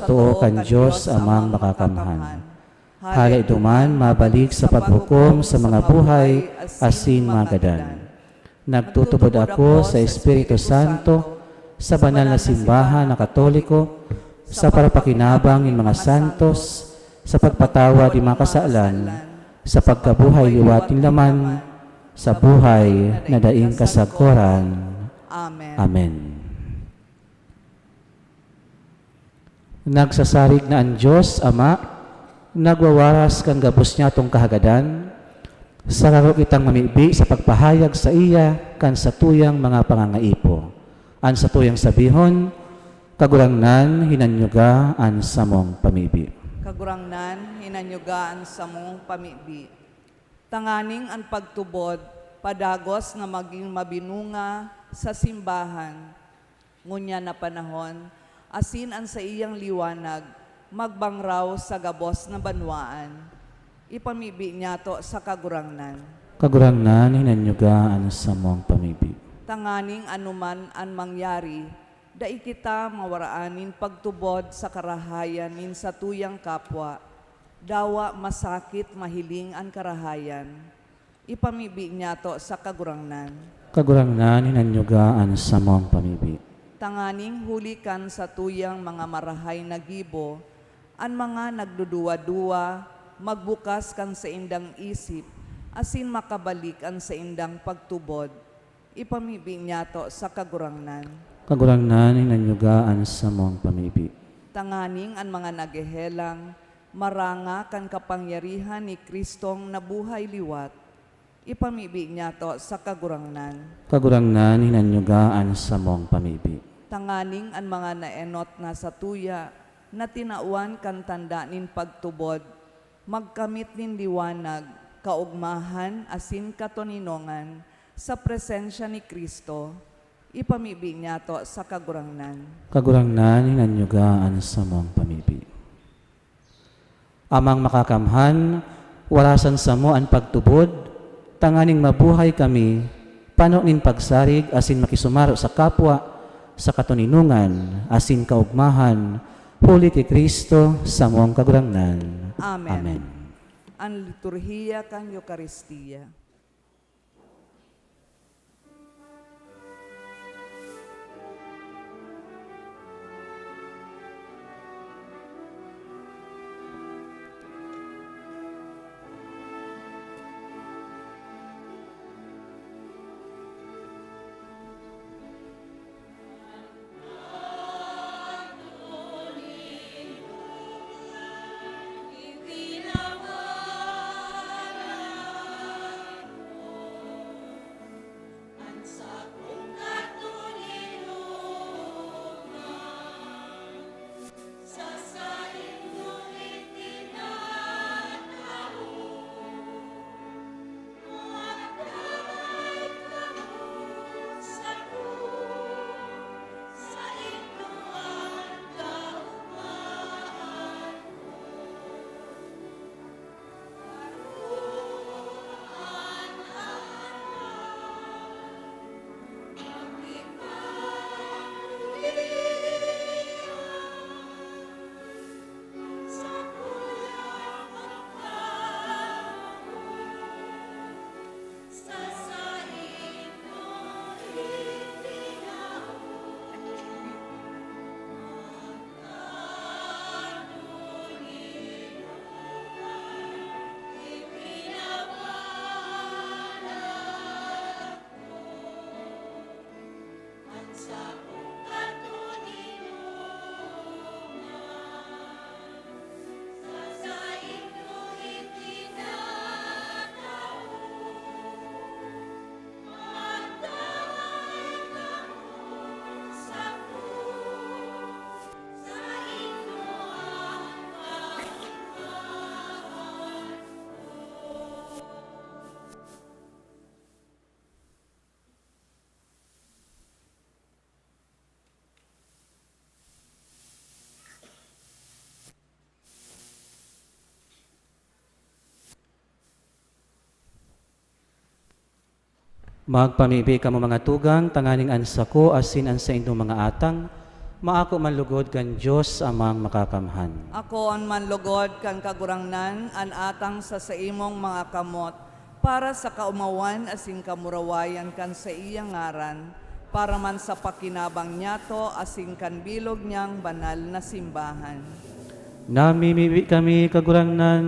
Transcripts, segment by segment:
tuo kan Diyos amang makakamhan. Hala duman mabalik sa paghukom sa mga buhay asin magadan. Nagtutubod ako sa Espiritu Santo, sa banal na simbahan na Katoliko, sa parapakinabang ng mga santos, sa pagpatawad ng mga kasalan, sa pagkabuhay liwating laman, sa buhay na daing kasagkuran. Amen. Amen. Nagsasarig na ang Diyos, Ama, nagwawaras kang gabos niya tong kahagadan, sa laro kitang mamibi sa pagpahayag sa iya kan sa tuyang mga pangangaipo. An sa tuyang sabihon, kagurangnan hinanyuga an samong pamibi. Kagurangnan, hinanyugaan sa mong pamibi. Tanganing ang pagtubod, padagos nga maging mabinunga sa simbahan. Ngunya na panahon, asin ang sa iyang liwanag, magbangraw sa gabos na banwaan. Ipamibi niya to sa kagurangnan. Kagurangnan hinanyuga an samong pamibi. Tanganing anuman ang mangyari, dai kita mawaraanin pagtubod sa karahayanin sa tuyang kapwa. Dawa masakit mahiling ang karahayan. Ipamibi niya to sa kagurangnan. Kagurangnan hinanyuga an samong pamibi. Tanganing hulikan sa tuyang mga marahay na gibo, ang mga nagduduwa-duwa, magbukas kan sa indang isip, asin makabalik ang sa indang pagtubod. Ipamibi niya to sa kagurangnan. Kagurangnan hinanyuga an samong pamibi. Tanganing ang mga nagehelang, maranga kan kapangyarihan ni Kristong nabuhay liwat. Ipamibi niya to sa kagurangnan. Kagurangnan hinanyuga an samong pamibi. Tanganing ang mga naenot na sa tuya, na tinauan kan tanda nin pagtubod, magkamit nin liwanag, kaugmahan, asin katoninongan, sa presensya ni Kristo. Ipamibi niya to sa kagurangnan. Kagurangnan hinanyuga an samong pamibi. Amang makakamhan, warasan sa mo ang pagtubod, tanganing mabuhay kami, pano nin pagsarig, asin makisumaro sa kapwa, sa katoninungan, asin kaugmahan, huli ti Kristo sa mong kagurangnan. Amen. Amen. Ang liturhiya kan Eucharistia. Magpamibi ka mo mga tugang, tanganing ansa ko, asin an sa inyong mga atang, Maako manlugod kan Diyos amang makakamhan. Ako ang manlugod kan kagurangnan an atang sa imong mga kamot para sa kaumawan asing kamurawayan kan sa iyang ngaran para man sa pakinabang niyato asing kan bilog niyang banal na simbahan. Namimibi kami kagurangnan,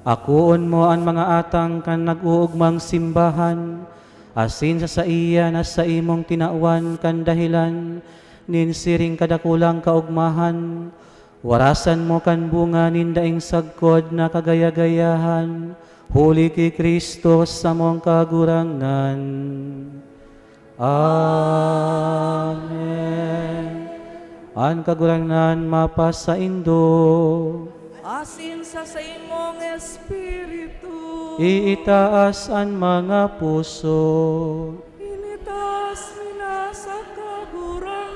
akuon mo ang mga atang kan nag-uugmang simbahan, asin sa iya na sa imong tinauan kan dahilan, ninsiring kadakulang kaugmahan, warasan mo kan bunga nindaing sagkod na kagaya-gayahan, huli ki Kristo sa mong kagurangnan. Amen. An kagurangnan mapasa indo, Asin sa imong espiritu, iitaas ang mga puso, initas mina sa kagurangnan.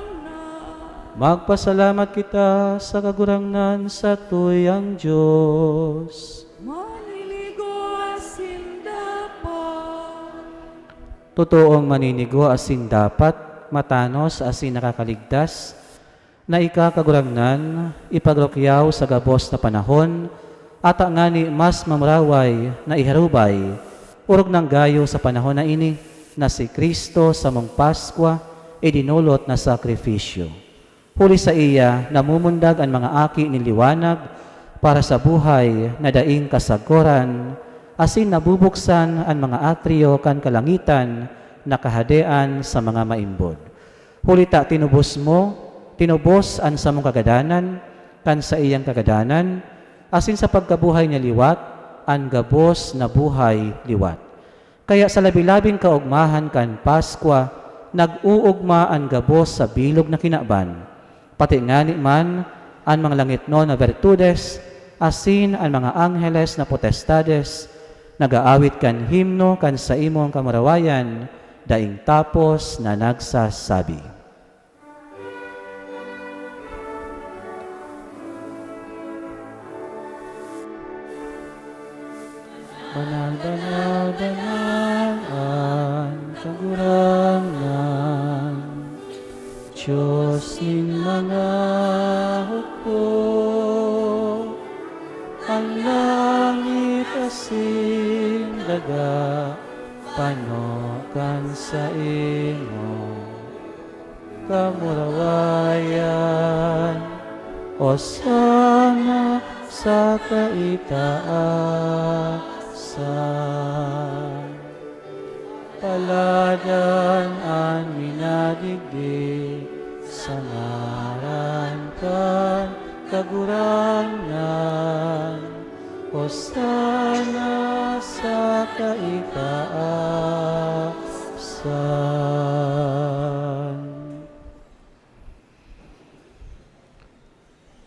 magpasalamat kita sa kagurangnan sa tuyang Diyos. Maniligo asin dapat. Totoong maninigo asin dapat, matanos asin nakakaligtas, na ikakagurangnan, ipagrokyaw sa gabos na panahon, at ngani mas mamraway na iharubay, urog ng gayo sa panahon na ini, na si Kristo sa mong Paskwa, idinulot na sakripisyo. Huli sa iya, namumundag ang mga aki ni liwanag, para sa buhay na daing kasagoran, asin nabubuksan ang mga atriyo kan kalangitan, na kahadean sa mga maimbod. Huli ta tinubos ang sa mong kagadanan, kan sa iyang kagadanan, asin sa pagkabuhay niya liwat, ang gabos na buhay liwat. Kaya sa labi-labing kaugmahan kan Paskwa, nag-uugma ang gabos sa bilog na kinaban, pati ngani man ang mga langitno na virtudes, asin ang mga angheles na potestades, nagaawit kan himno kan sa imong kamarawayan, daing tapos na nagsasabi. Banal, banal, banal ang kagurangnan, Diyos ning mga hukbo, ang langit asin daga, panokan sa imo, kamurawayan, o sana sa kaitaasan. Paladan ang minadigdig sa ngaran kan kagurangnan, o sana sa kaitaasan.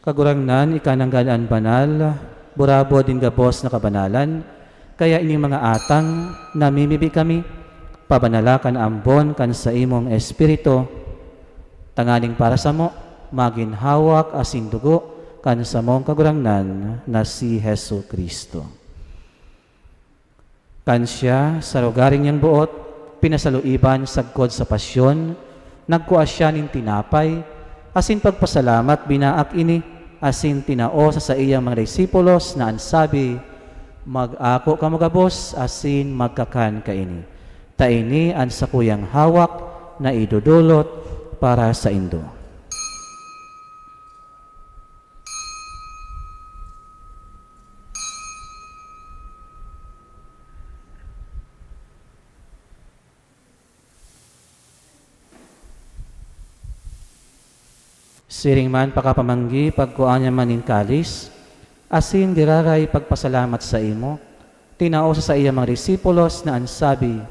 Kagurangnan, ikananggalaan banal, burabo din gabos na kabanalan, kaya ining mga atang namimibi kami, pabanalakan ambon kan sa imong espiritu, tanganing para sa mo, maginhawak asin dugo, kan sa mong kagurangnan na si Hesu Kristo. Kan siya, sa lugaring niyang buot, pinasaluiban sagkod sa pasyon, nagkuha siya ning tinapay, asin pagpasalamat binaak ini, asin tinao sa iyang mga disipulos na ansabi, mag-ako ka magabos, asin magkakan ka ini. Taini ang sakuyang hawak na idudulot para sa indo. Siring man pakapamanggi pagkuan niya manin kalis, asin diraray pagpasalamat sa imo, tinao sa iya mga disipulos na ansabi,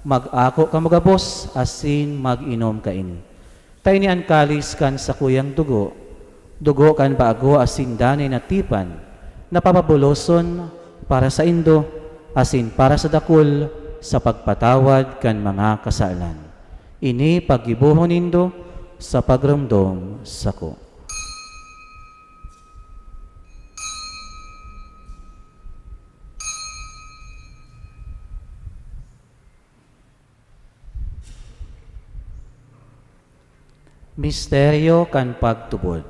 mag-ako ka magabos, asin mag-inom ka ini. Tayo ni an kalis kan sa kuyang dugo, dugo kan bago asin danay na tipan, napapabuloson para sa indo, asin para sa dakul, sa pagpatawad kan mga kasalan. Ini paggibuhon nindo sa pagramdom sako. Misteryo kan pagtubod.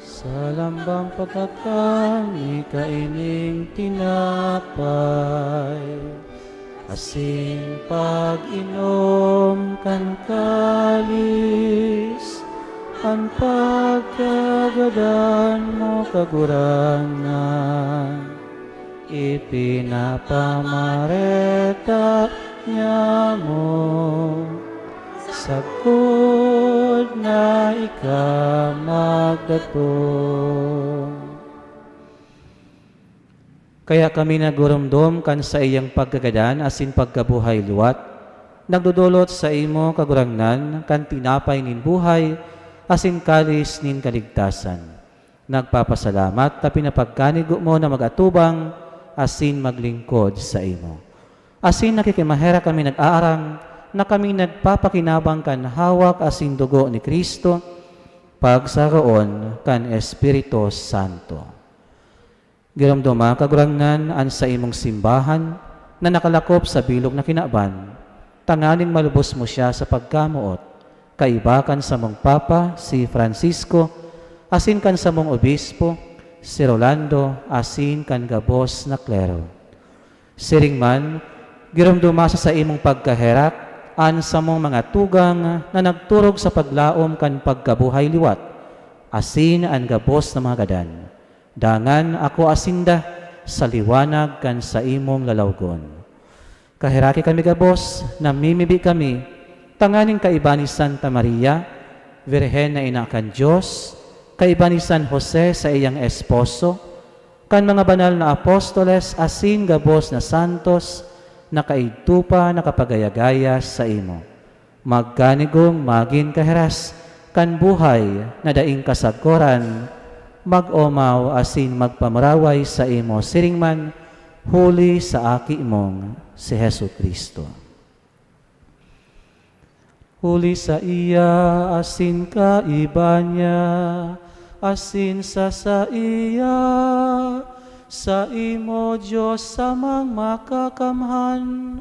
Sa lambang pagkakami kaining tinapay, asing pag-inom kan kalis, ang pagkagadan mo kagurangan, ipinapamareta niya mo, sagod na ikamagdatong. Kaya kami nagurumdom kan sa iyang pagkagadan asin pagkabuhay luwat, nagdudulot sa imo kagurangnan kan tinapay nin buhay asin kalis nin kaligtasan. Nagpapasalamat ta pinapagkanigo mo na magatubang asin maglingkod sa imo. Asin nakikimahera kami nag-aarang na kami nagpapakinabang kan hawak asin dugo ni Kristo pagsaroon kan Espiritu Santo. Giramdoma kagurangnan an sa imong simbahan na nakalakop sa bilog na kinaban, tanganing malubos mo siya sa pagkamuot, kaibakan sa mong Papa si Francisco, asin kan sa mong Obispo si Rolando, asin kan gabos na klero. Siring man, giramdoma sa imong pagkaherak an sa mong mga tugang na nagturog sa paglaom kan pagkabuhay liwat, asin an gabos na mga gadan. Dangan ako asinda sa liwanag kan sa imong lalawgon. Kahiraki kami gabos, namimibi kami, tanganing kaiba ni Santa Maria, Virhen na ina kan Diyos, kaiba ni San Jose sa iyang esposo, kan mga banal na apostoles, asin gabos na santos, nakaidtupa nakapagayagaya sa imo. Magkanigong magin kaheras, kan buhay na daing kasagkoran, mag-omaw asin magpamaraway sa imo siringman, huli sa aki mong si Hesu Kristo. Huli sa iya asin kaiba niya, asin sa iya, sa imo Diyos samang makakamhan,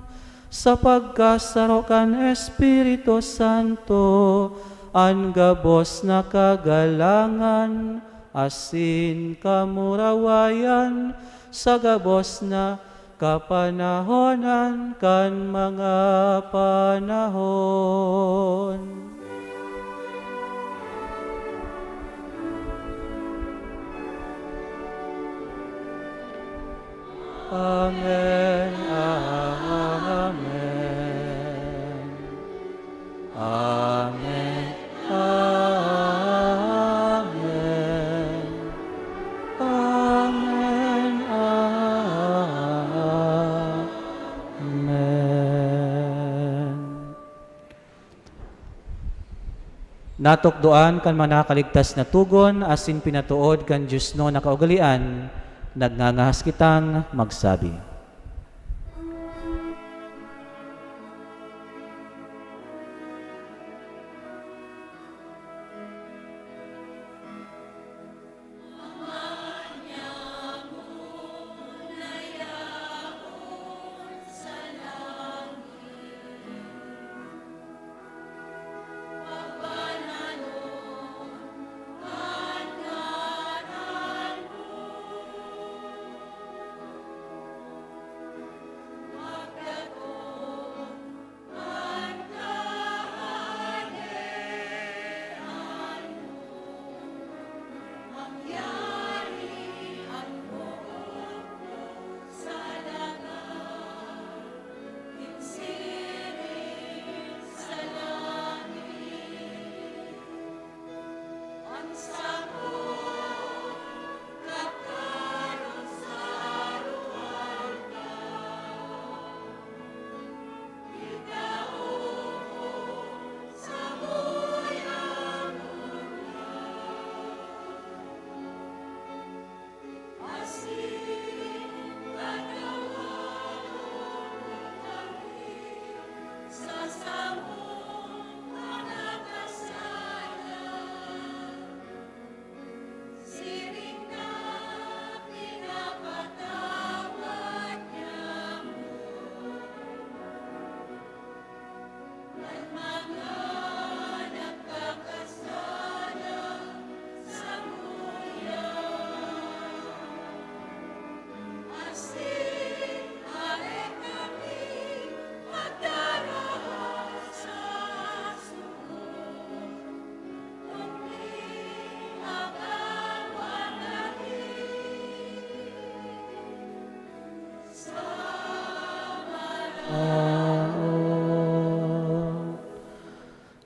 sa pagkasaro kan Espiritu Santo, ang gabos na kagalangan, asin kamurawayan, sa gabos na kapanahonan kan mga panahon. Amen, amen, amen, amen, amen, amen. Natukdoan kan manakaligtas na tugon, asin pinatuod kan Diyos no nakaugalian, nagnangahas kitang magsabi.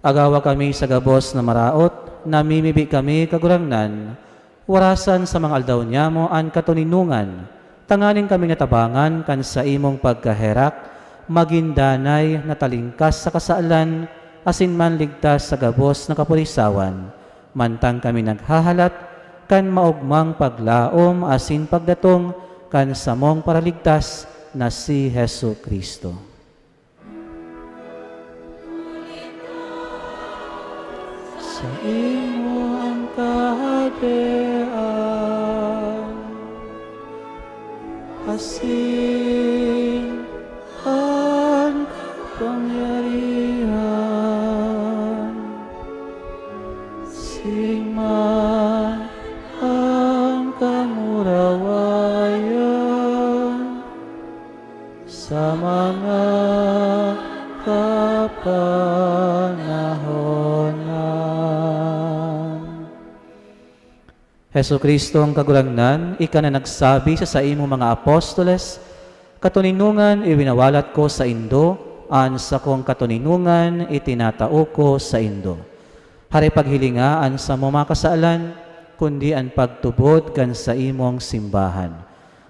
Agawa kami sa gabos na maraot, namimibi kami kagurangnan, warasan sa mga aldaw niya mo an katuninungan, tanganing kami natabangan kan sa imong pagkaherak, magindanay na talingkas sa kasaalan, asin man ligtas sa gabos na kapulisawan, mantang kami naghahalat, kan maugmang paglaom asin pagdatong, kan samong paraligtas na si Hesu Kristo. Sa imo ang kahadean, asin ang kapangyarihan, singman ang kamurawayan, sa mga kapanahonan. Hesu Kristo ang kagurangnan, ika na nagsabi sa imo mga apostoles, katuninungan iwinawalat ko sa indo, an sa kong katuninungan itinatao ko sa indo. Hari paghilingaan sa mga kasaalan, kundi ang pagtubod kan sa imong simbahan.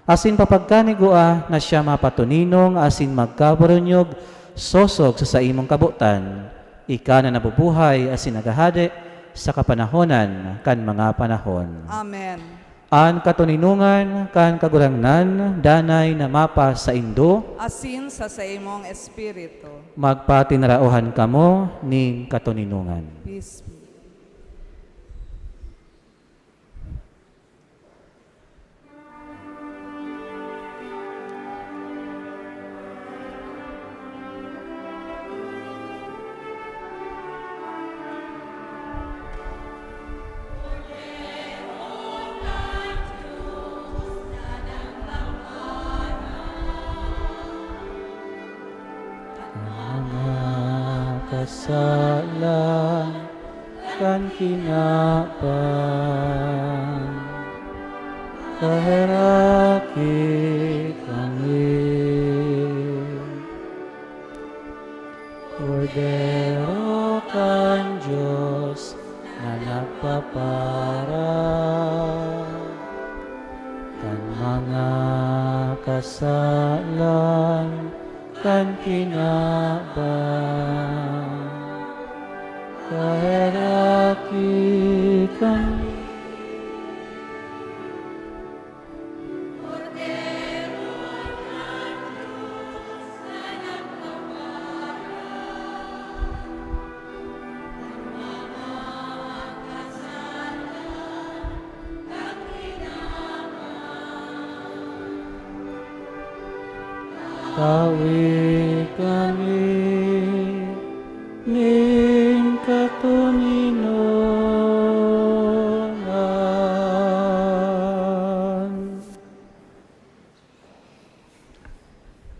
Asin papagkanigua na siya mapatuninong asin magkabarunyog, sosog sa imong kabutan, ika na nabubuhay asin nagahade sa kapanahonan kan mga panahon. Amen. An katuninungan kan kagurangnan, danay na mapa sa indo, Asin sa imong espiritu. magpatinarauhan kamo ning katuninungan. Peace be. Kasalan kan kinapan, kaheraki kami. Kordero kan Diyos na nagpapara, kan mga kasalan kan kinaban, kaheraki kami. Tawi kami ning katuninungan.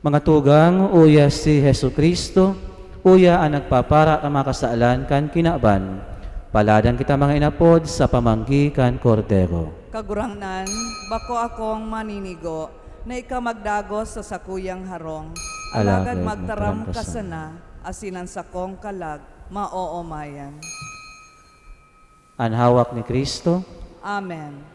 Mga tugang, uya si Hesu Kristo, uya ang nagpapara ang mga kasaalan kan kinaban. Paladan kita mga inapod sa pamanggi kan kordero. Kagurangnan, bako akong maninigo, na ika magdagos sa sakuyang harong, alagad magtaram kasana, asinan sa kong kalag, maoomayan. Ang hawak ni Kristo, Amen.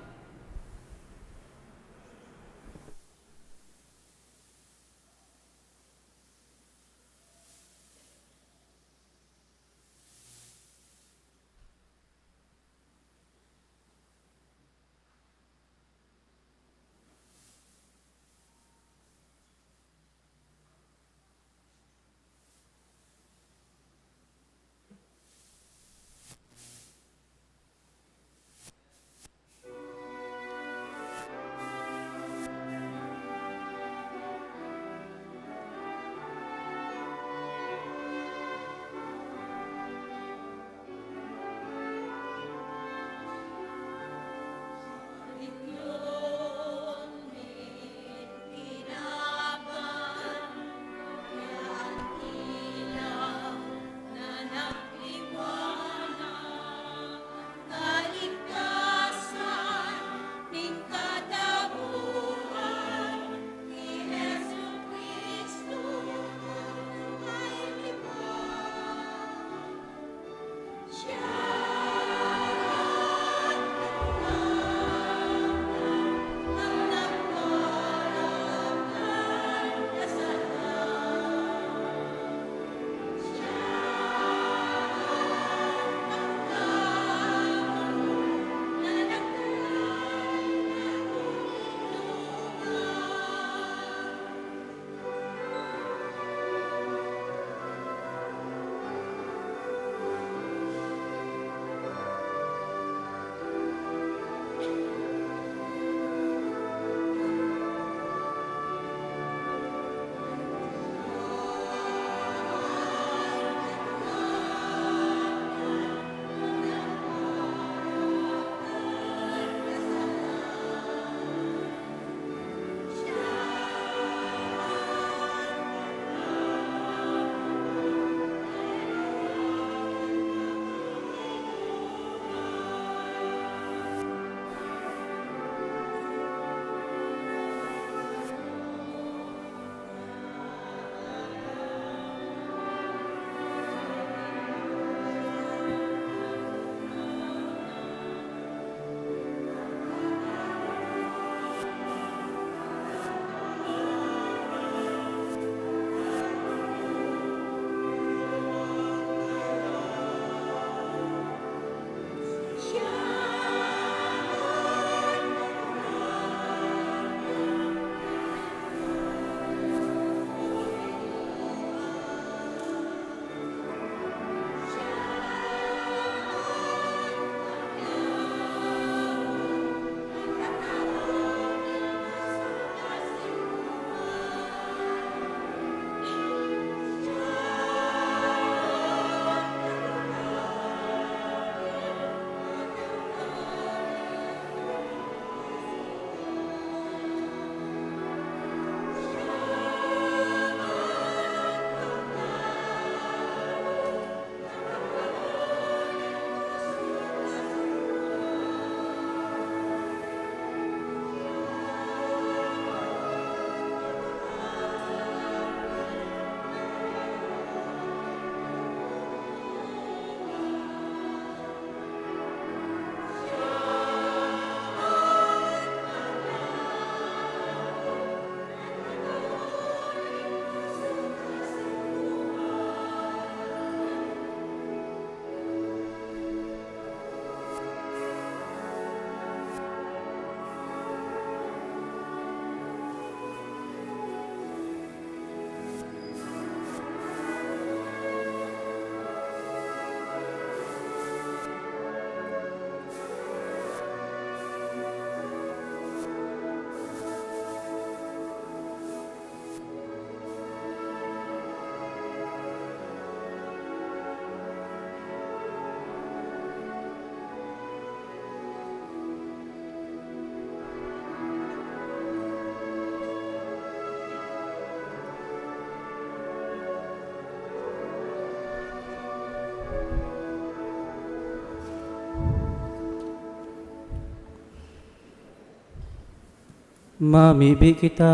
Mamibi kita.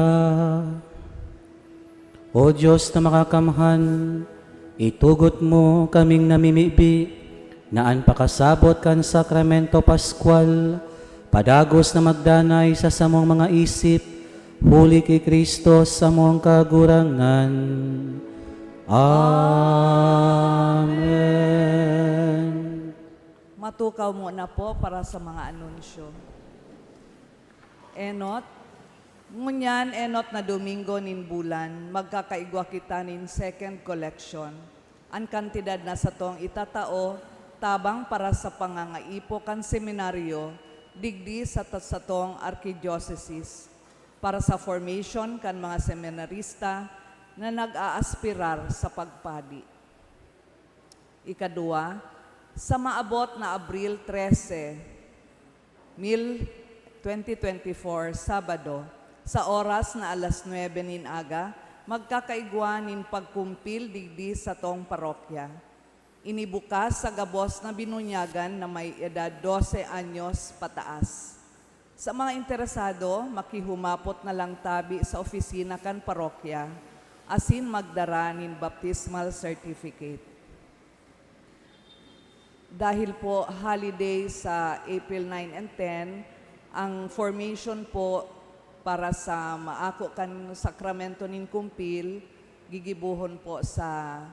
O Diyos na makakamhan, itugot mo kaming namimibi, naan pakasabot kan sakramento Pascual, padagos na magdanay sa samong mga isip, huli kay Kristo sa mong kagurangan. Amen. Matukaw muna po para sa mga anunsyo. Enot, ngunyan enot na Domingo nin bulan, magkakaigwa kita nin second collection. Ang kantidad na sa tong itatao, tabang para sa pangangaipo kan seminaryo, digdi sa tong archdiocese, para sa formation kan mga seminarista na nag-aaspirar sa pagpadi. Ikadua, sa maabot na Abril 13, 2024, Sabado, sa oras na alas 9 nin aga, magkakaigwa nin pagkumpil digdi sa tong parokya. Inibukas sa gabos na binunyagan na may edad 12 anyos pataas. Sa mga interesado, makihumapot na lang tabi sa opisina kan parokya, asin magdara nin baptismal certificate. Dahil po holiday sa April 9 and 10, ang formation po para sa maako kan sakramento nin kumpil, gigibuhon po sa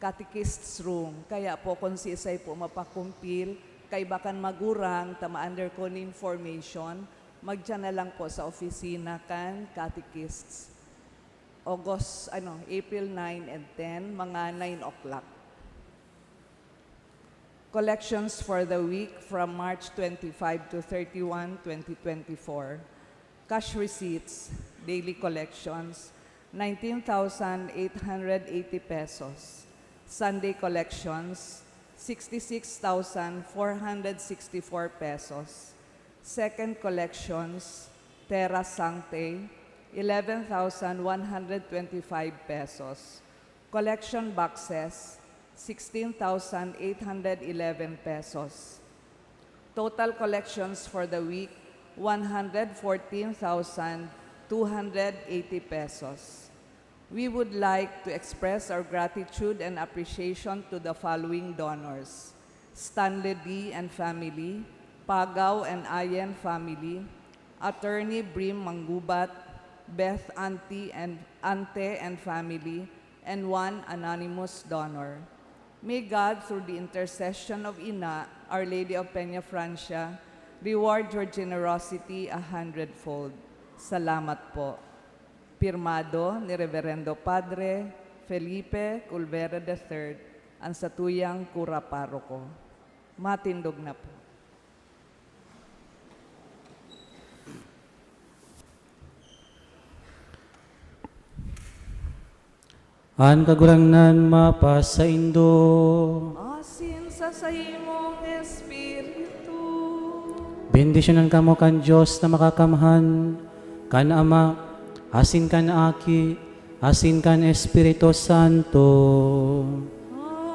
catechist's room. Kaya po kung si isay po mapakumpil, kay bakan magurang, tama-under ko nin formation, magdyan na lang po sa opisina kan catechists. April 9 and 10, mga 9 o'clock. Collections for the week from March 25 to 31, 2024. Cash receipts, daily collections, 19,880 pesos. Sunday collections, 66,464 pesos. Second collections, Terra Sancte, 11,125 pesos. Collection boxes, 16,811 pesos. Total collections for the week, 114,280 pesos. We would like to express our gratitude and appreciation to the following donors: Stanley D. and family, Pagaw and Ayen family, Attorney Brim Manggubat, Beth Ante and family, and one anonymous donor. May God, through the intercession of Ina, Our Lady of Peña Francia, reward your generosity 100-fold. Salamat po. Pirmado ni Reverendo Padre Felipe Culvera III, ang satuyang kura paroko. Matindog na po. An kagurangnan mapasa indo. Asin sa imong Espiritu. Bendisyonan kamo kan Diyos na makakamhan, kan Ama, asin kan Aki, asin kan Espiritu Santo. Amen.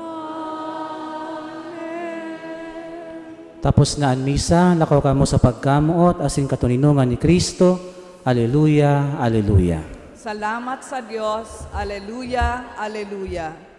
Tapos na ang misa, lakaw kamo sa pagkamuot, asin katuninungan ni Kristo. Alleluia, Alleluia. Salamat sa Diyos. Aleluya, aleluya.